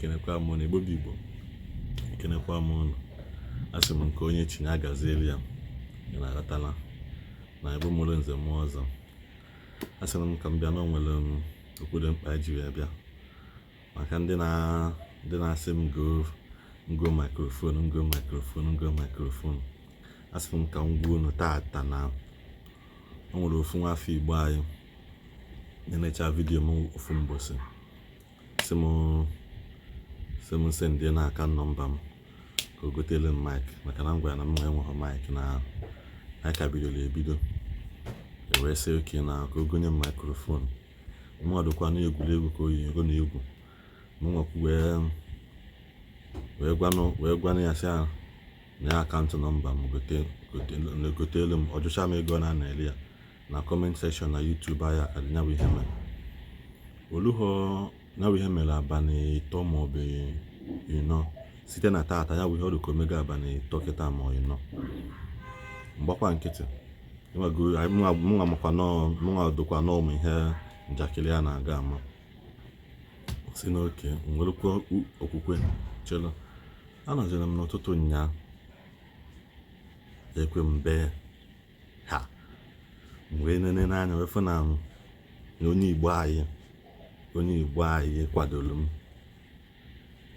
ekenekwa m na Igbo bụ Igbo, ekenekwa m ụnụ. Asị m nke onye chinye agazieli ya, ị na-aghọtala na Igbo mụrụ nze mmụọ ọzọ. Asị m ka m bịa na onwere okwu dị mkpa ji wee bịa maka ndị na-asị m go microphone. Asị m ka m gwa unu taata na o nwere ofu nwa afọ Igbo anyị na-enecha vidiyo m ofu mbosi sị m ndị n'aka nọmba m ka o gotele m mic, maka na m gwara na m enweghị mic na ka bidoro ebido. Wee sị oke na ka o gonye m microphone. Mmadụkwa na egwuregwu ka oyi ego na egwu mụnwakwu wee gwanụ ya sị na akaụntụ nọmba m gotelu m. Ọjụcha m ego na-ele ya na comment section na YouTube aya adịnyawo ihe mere oluho na ihe mere abalị 3 maọbụ 4 site na taata ya ihe ọrụ ka omega abalị 3 kịta ma 4 mgbakwa nkịtị mụnwa dokwa n'ụmụ ihe njakịrị ya na-aga ama si n'oke nwerekwa okwukwe chelo. Anọziri m n'ụtụtụ nnyaa ekwe mbe ha wee nene n'anya wefu na onye Igbo anyị kwadoro m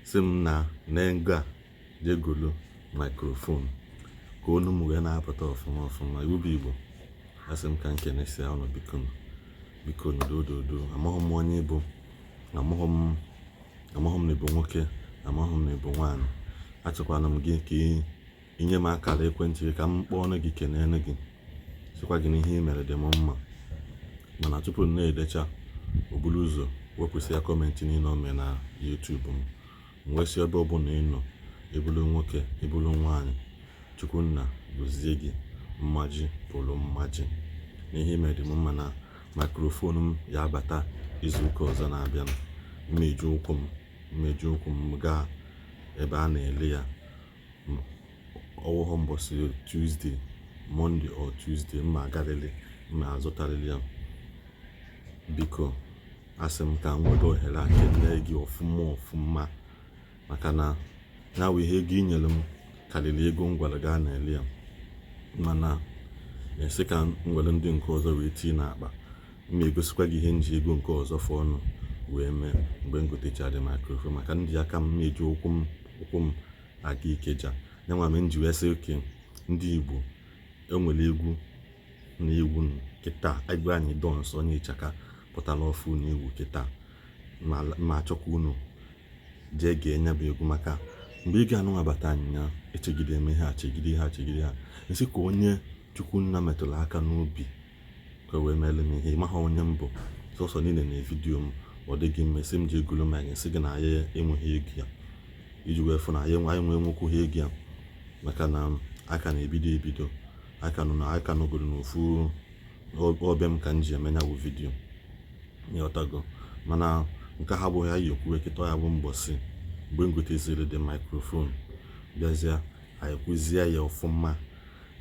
sị m na nenga jegolo microphone ka onu m wee na-apụta ọfụma. Igbo bụ Igbo, asị m ka nkenesi ọnụ biko n'ododo. Amaghị m onye Igbo, amaghị m na Igbo nwoke, amaghị m na Igbo nwaanyị. Achọkwana m gị ka inye m akara ekwentị ka m kpọọ gị kenene gị sịkwa gị na ihe i mere dị m mma. Mana tupu m na-edecha obulu ụzọ wepụsị ya kọmentị niile o mere na YouTube m nwesị ebe ọbụla ị nọ, ebulu nwoke ebulu nwaanyị, Chukwunna gozie gị mmaji pụrụ mmaji n'ihe ime dị m mma. Na microphone m ya abata izu ụka ọzọ na-abịa, mmeju ụkwụ m gaa ebe a na-ele ya ọwụghọ mbọsị Tuesday, Monday or Tuesday mma agarịrị mma azụtarịrị ya. Biko asị m ka m nwere ohere a kelee gị ọfụma maka na ya wụ ihe ego inyere m karịrị ego m gwara gaa na-ele ya. Mana esi ka m nwere ndị nke ọzọ wee tii n'akpa m egosikwa gị ihe nji ego nke ọzọ fọ ọnụ wee mee mgbe m gotechara microphone maka ndị aka m meji ụkwụ m aga Ikeja. Nyanwa m nji wee sị oke ndị Igbo enwere egwu na egwu kịta egwu Anyidons onye Ịchaka pụtara ọfụ na egwu kịta ma achọkwa unu jee gee nya bụ egwu maka mgbe ị ga-anụ abata anyịnya echegide eme ha chegide ha esi ka onye Chukwunna metụrụ aka n'obi ka wee mere m ihe ịmaha onye mbụ sọsọ niile na vidiyo m ọ dịghị mmesi m ji egolo m anya sị gị na ya enweghị ego ya iji wee fụ na ya nwekwu ha ego ya maka na aka na-ebido aka nọgoro n'ofu ọbịa m ka m ji eme nyawụ vidiyo ịghọtago. Mana nke ha bụ ya yi okwu ekịta ya bụ mbọsị mgbe m goteziri dị microphone bịazie anyị kwụzie ya ọfụma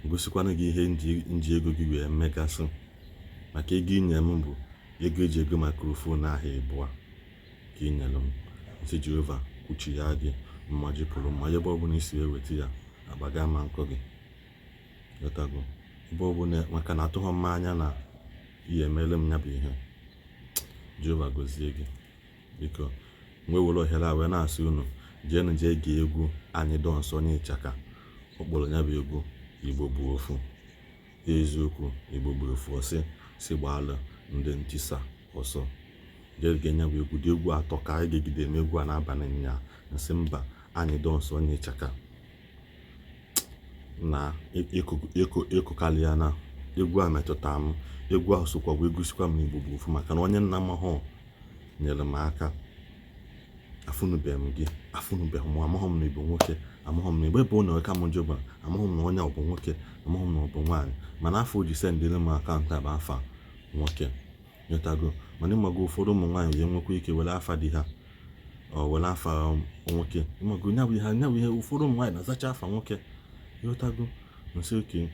gosikwana gị ihe nji ego gị wee megasị maka ego inye m bụ ego eji ego microphone ahụ ịbụa ka inyere m. Nsị Jehova kwuchi ya gị mmaji pụrụ mma ebe ọbụla isi wee weta ya agbaga ma nkọ gị ịghọtago. Ebe ọbụla maka na atụghọ m anya na ihe emere m ya bụ ihe. Jehova gozie gị. Biko nwee were ohere a wee na-asị unu jee gee egwu Anyidons onye Ịchaka ọ kpọrọ ya bụ egwu Igbo Bu Ofu. Eziokwu Igbo Bu Ofu ọsị si gbaala ndị Ntisa ọsọ jee gee ya bụ egwu dị egwu atọ ka anyị ga-egide eme egwu a n'abalị nnyaa nsị mba Anyidons onye Ịchaka na ịkụkalị ya na egwu a metụta m. Egwu ahụ sokwa wee gosikwa m Igbo Bu Ofu maka na onye nna m ahụ nyere m aka. Afụnụbeghị m gị, afụnụbeghị m amaghị m na Igbo nwoke, amaghị m na Igbo ebe ụlọ ka m jọba, amaghị m na onye ọ bụ nwoke, amaghị m na ọ bụ nwaanyị. Mana afọ o ji sendịrị m akaụntụ a bụ afa nwoke nyetago. Mana ịmago ụfọdụ ụmụ nwaanyị wee nwekwa ike were afa di ha ọ were afa nwoke. Ịmago nyabụ ihe ụfọdụ ụmụ nwaanyị na-azacha afa nwoke nyetago. Nsị oke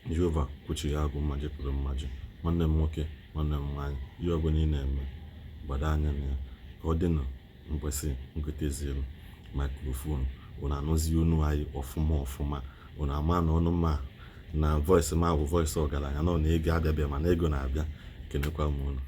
Jehova kwuchi ya agụ mmaji pụrụ mmaji. Nwanne m nwoke, nwanne m nwaanyị, ihe ọbụla ị na-eme gbado anya na ya ka ọ dị mbọsị ngotezielu microphone unu anụzi unu anyị ọfụma unu ama na ọnụ ma na voice ma bụ voice ọgaranya na ego abịabịa mana ego na-abịa kenekwa m unu.